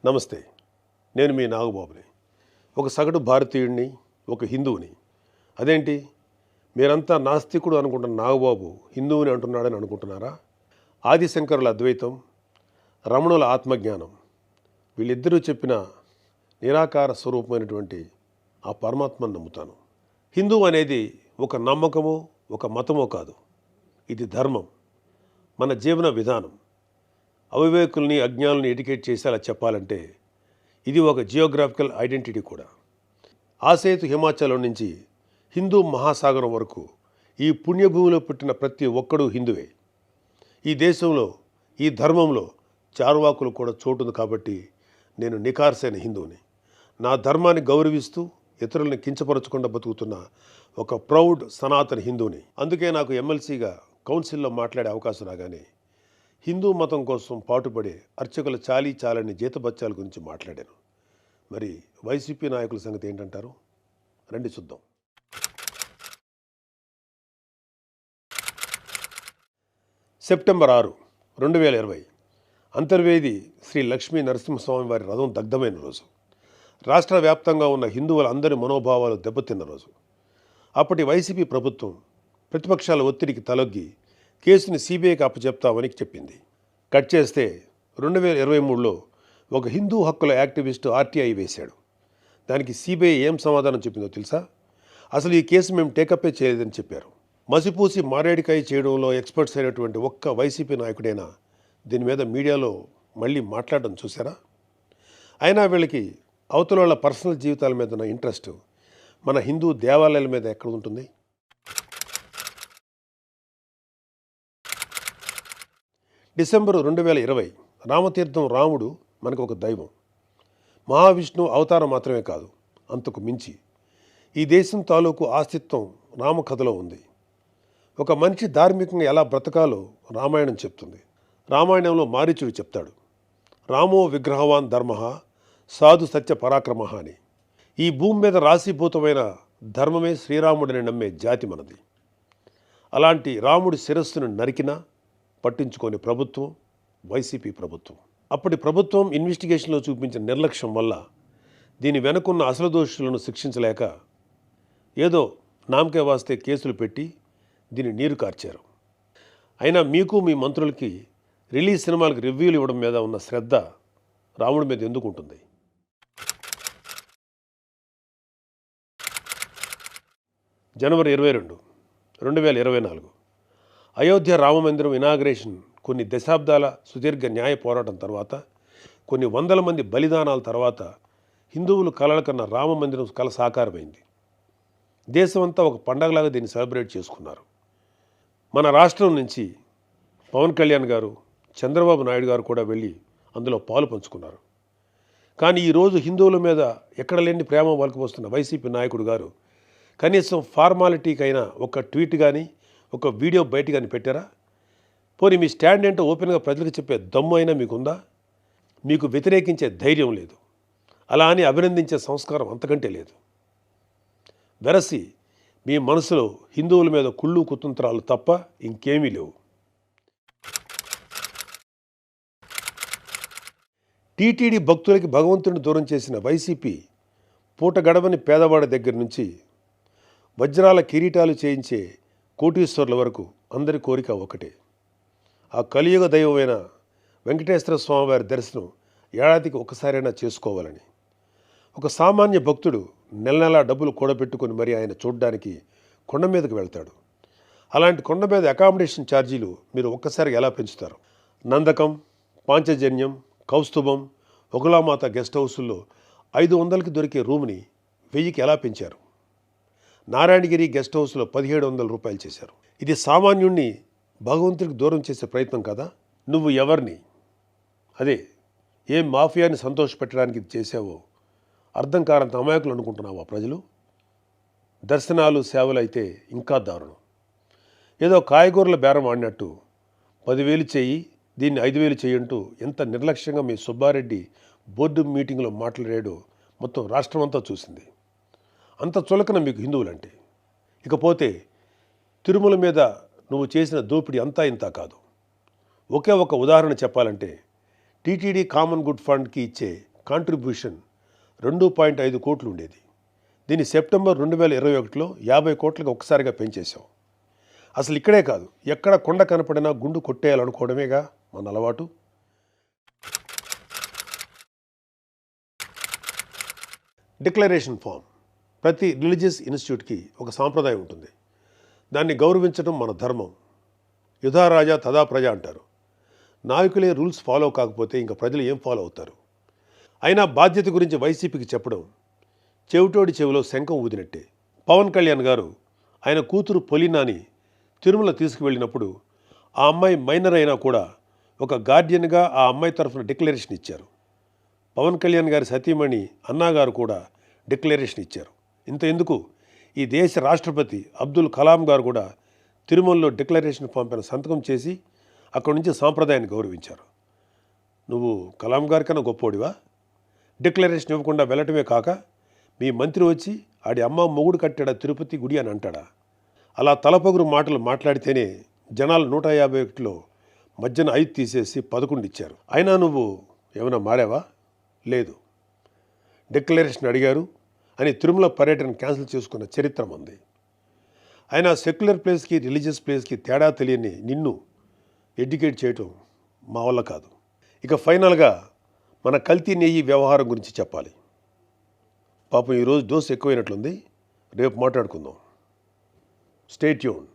నమస్తే, నేను మీ నాగబాబుని. ఒక సగటు భారతీయుడిని, ఒక హిందువుని. అదేంటి మీరంతా నాస్తికుడు అనుకుంటున్న నాగబాబు హిందువుని అంటున్నాడని అనుకుంటున్నారా? ఆదిశంకరుల అద్వైతం, రమణుల ఆత్మజ్ఞానం, వీళ్ళిద్దరూ చెప్పిన నిరాకార స్వరూపమైనటువంటి ఆ పరమాత్మను నమ్ముతాను. హిందువు అనేది ఒక నమ్మకమో ఒక మతమో కాదు, ఇది ధర్మం, మన జీవన విధానం. అవివేకుల్ని అజ్ఞానుల్ని ఎడ్యుకేట్ చేసేలా చెప్పాలంటే ఇది ఒక జియోగ్రాఫికల్ ఐడెంటిటీ కూడా. ఆసేతు హిమాచలం నుంచి హిందూ మహాసాగరం వరకు ఈ పుణ్యభూమిలో పుట్టిన ప్రతి ఒక్కడూ హిందువే. ఈ దేశంలో, ఈ ధర్మంలో చార్వాకులు కూడా చోటుంది కాబట్టి నేను నిఖార్సైన హిందువుని. నా ధర్మాన్ని గౌరవిస్తూ ఇతరుల్ని కించపరచకుండా బతుకుతున్న ఒక ప్రౌడ్ సనాతన హిందువుని. అందుకే నాకు ఎమ్మెల్సీగా కౌన్సిల్లో మాట్లాడే అవకాశం రాగానే హిందూ మతం కోసం పాటుపడే అర్చకుల చాలని జీతబత్యాల గురించి మాట్లాడాను. మరి వైసీపీ నాయకుల సంగతి ఏంటంటారు? రండి చూద్దాం. సెప్టెంబర్ 6, 2020 అంతర్వేది శ్రీ లక్ష్మీ నరసింహస్వామి వారి రథం దగ్ధమైన రోజు. రాష్ట్ర వ్యాప్తంగా ఉన్న హిందువుల అందరి మనోభావాలు దెబ్బతిన్న రోజు. అప్పటి వైసీపీ ప్రభుత్వం ప్రతిపక్షాల ఒత్తిడికి తలొగ్గి కేసుని సిబిఐకి అప్పచెప్తామని చెప్పింది. కట్ చేస్తే 2023లో ఒక హిందూ హక్కుల యాక్టివిస్టు ఆర్టీఐ వేశాడు. దానికి సిబిఐ ఏం సమాధానం చెప్పిందో తెలుసా? అసలు ఈ కేసు మేము టేకప్పే చేయలేదని చెప్పారు. మసిపూసి మారేడికాయ చేయడంలో ఎక్స్పర్ట్స్ అయినటువంటి ఒక్క వైసీపీ నాయకుడైనా దీని మీద మీడియాలో మళ్ళీ మాట్లాడడం చూసారా? అయినా వీళ్ళకి అవతల వాళ్ళ పర్సనల్ జీవితాల మీద ఉన్న ఇంట్రెస్ట్ మన హిందూ దేవాలయాల మీద ఎక్కడ ఉంటుంది? డిసెంబర్ 2020 రామతీర్థం రాముడు మనకు ఒక దైవం. మహావిష్ణు అవతారం మాత్రమే కాదు, అంతకు మించి ఈ దేశం తాలూకు ఆస్తిత్వం రామకథలో ఉంది. ఒక మనిషి ధార్మికంగా ఎలా బ్రతకాలో రామాయణం చెప్తుంది. రామాయణంలో మారీచుడు చెప్తాడు, రామో విగ్రహవాన్ ధర్మ సాధు సత్య పరాక్రమ అని. ఈ భూమి మీద రాశీభూతమైన ధర్మమే శ్రీరాముడిని నమ్మే జాతి మనది. అలాంటి రాముడి శిరస్సును నరికినా పట్టించుకోని ప్రభుత్వం వైసీపీ ప్రభుత్వం. అప్పటి ప్రభుత్వం ఇన్వెస్టిగేషన్లో చూపించిన నిర్లక్ష్యం వల్ల దీని వెనుకున్న అసలు దోషులను శిక్షించలేక ఏదో నామకే వాస్తే కేసులు పెట్టి దీన్ని నీరు కార్చారు. అయినా మీకు మీ మంత్రులకి రిలీజ్ సినిమాలకు రివ్యూలు ఇవ్వడం మీద ఉన్న శ్రద్ధ రాముడి మీద ఎందుకు ఉంటుంది? జనవరి 22, 2024 అయోధ్య రామమందిరం ఇనాగ్రేషన్ కొన్ని దశాబ్దాల సుదీర్ఘ న్యాయ పోరాటం తర్వాత, కొన్ని వందల మంది బలిదానాల తర్వాత హిందువులు కలల కన్నా రామమందిరం కల సాకారమైంది. దేశమంతా ఒక పండగలాగా దీన్ని సెలబ్రేట్ చేసుకున్నారు. మన రాష్ట్రం నుంచి పవన్ కళ్యాణ్ గారు, చంద్రబాబు నాయుడు గారు కూడా వెళ్ళి అందులో పాలు పంచుకున్నారు. కానీ ఈరోజు హిందువుల మీద ఎక్కడ లేని ప్రేమ వలకపోస్తున్న వైసీపీ నాయకుడు గారు కనీసం ఫార్మాలిటీకైనా ఒక ట్వీట్ కానీ ఒక వీడియో బయట కానీ పెట్టారా? పోనీ మీ స్టాండ్ ఏంటో ఓపెన్గా ప్రజలకు చెప్పే దమ్ము అయినా మీకుందా? మీకు వ్యతిరేకించే ధైర్యం లేదు, అలా అని అభినందించే సంస్కారం అంతకంటే లేదు. వెరసి మీ మనసులో హిందువుల మీద కుళ్ళు కుతంత్రాలు తప్ప ఇంకేమీ లేవు. టీటీడీ భక్తులకి భగవంతుడిని దూరం చేసిన వైసీపీ పూట గడవని పేదవాడి దగ్గర నుంచి వజ్రాల కిరీటాలు చేయించే కోటీశ్వరుల వరకు అందరి కోరిక ఒకటే, ఆ కలియుగ దైవమైన వెంకటేశ్వర స్వామివారి దర్శనం ఏడాదికి ఒకసారైనా చేసుకోవాలని. ఒక సామాన్య భక్తుడు నెల నెలా డబ్బులు కూడబెట్టుకొని మరి ఆయన చూడడానికి కొండ మీదకి వెళ్తాడు. అలాంటి కొండ మీద అకామిడేషన్ ఛార్జీలు మీరు ఒక్కసారిగా ఎలా పెంచుతారు? నందకం, పాంచజన్యం, కౌస్తుభం, ఒకలామాత గెస్ట్ హౌసుల్లో 500కి దొరికే రూమ్ని 1000కి ఎలా పెంచారు? నారాయణగిరి గెస్ట్ హౌస్లో 1700 రూపాయలు చేశారు. ఇది సామాన్యుణ్ణి భగవంతుడికి దూరం చేసే ప్రయత్నం కదా? నువ్వు ఎవరిని, అదే ఏ మాఫియాని సంతోషపెట్టడానికి ఇది చేసావో అర్థం కారంత అమాయకులు అనుకుంటున్నావా ప్రజలు? దర్శనాలు సేవలు అయితే ఇంకా దారుణం. ఏదో కాయగూరల బేరం ఆడినట్టు 10,000 చెయ్యి, దీన్ని 5,000 చెయ్యంటూ ఎంత నిర్లక్ష్యంగా మీ సుబ్బారెడ్డి బోర్డు మీటింగ్లో మాట్లాడాడో మొత్తం రాష్ట్రం అంతా చూసింది. అంత చులకన మీకు హిందువులంటే. ఇకపోతే తిరుమల మీద నువ్వు చేసిన దోపిడీ అంతా ఇంత కాదు. ఒకే ఒక ఉదాహరణ చెప్పాలంటే టీటీడీ కామన్ గుడ్ ఫండ్కి ఇచ్చే కాంట్రిబ్యూషన్ 2.5 కోట్లు ఉండేది. దీన్ని సెప్టెంబర్ 2021లో 50 కోట్లకు ఒక్కసారిగా పెంచేశాం. అసలు ఇక్కడే కాదు, ఎక్కడ కొండ కనపడినా గుండు కొట్టేయాలనుకోవడమేగా మన అలవాటు. Declaration form. ప్రతి రిలీజియస్ ఇన్స్టిట్యూట్కి ఒక సాంప్రదాయం ఉంటుంది. దాన్ని గౌరవించడం మన ధర్మం. యుధా రాజా తదా ప్రజ అంటారు. నాయకులే రూల్స్ ఫాలో కాకపోతే ఇంకా ప్రజలు ఏం ఫాలో అవుతారు? అయినా బాధ్యత గురించి వైసీపీకి చెప్పడం చెవిటోడి చెవిలో శంఖం ఊదినట్టే. పవన్ కళ్యాణ్ గారు ఆయన కూతురు పొలినాని తిరుమల తీసుకువెళ్ళినప్పుడు ఆ అమ్మాయి మైనర్ అయినా కూడా ఒక గార్డియన్గా ఆ అమ్మాయి తరఫున డిక్లరేషన్ ఇచ్చారు. పవన్ కళ్యాణ్ గారి సతీమణి అన్నాగారు కూడా డిక్లరేషన్ ఇచ్చారు. ఇంత ఎందుకు, ఈ దేశ రాష్ట్రపతి అబ్దుల్ కలాం గారు కూడా తిరుమలలో డిక్లరేషన్ ఫామ్ పైన సంతకం చేసి అక్కడి నుంచి సాంప్రదాయాన్ని గౌరవించారు. నువ్వు కలాం గారి కన్నా గొప్పోడివా? డిక్లరేషన్ ఇవ్వకుండా వెళ్ళటమే కాక మీ మంత్రి వచ్చి ఆడి అమ్మ మొగుడు కట్టాడా తిరుపతి గుడి అని అంటాడా? అలా తలపొగురు మాటలు మాట్లాడితేనే జనాలు 151లో మధ్యన 5 తీసేసి 11 ఇచ్చారు. అయినా నువ్వు ఏమైనా మారావా? లేదు. డిక్లరేషన్ అడిగారు అని తిరుమల పర్యటన క్యాన్సిల్ చేసుకున్న చరిత్ర మంది. అయినా సెక్యులర్ ప్లేస్కి రిలీజియస్ ప్లేస్కి తేడా తెలియని నిన్ను ఎడ్యుకేట్ చేయటం మా వల్ల కాదు. ఇక ఫైనల్గా మన కల్తీ నెయ్యి వ్యవహారం గురించి చెప్పాలి. పాపం ఈరోజు డోస్ ఎక్కువైనట్లుంది, రేపు మాట్లాడుకుందాం. Stay tuned.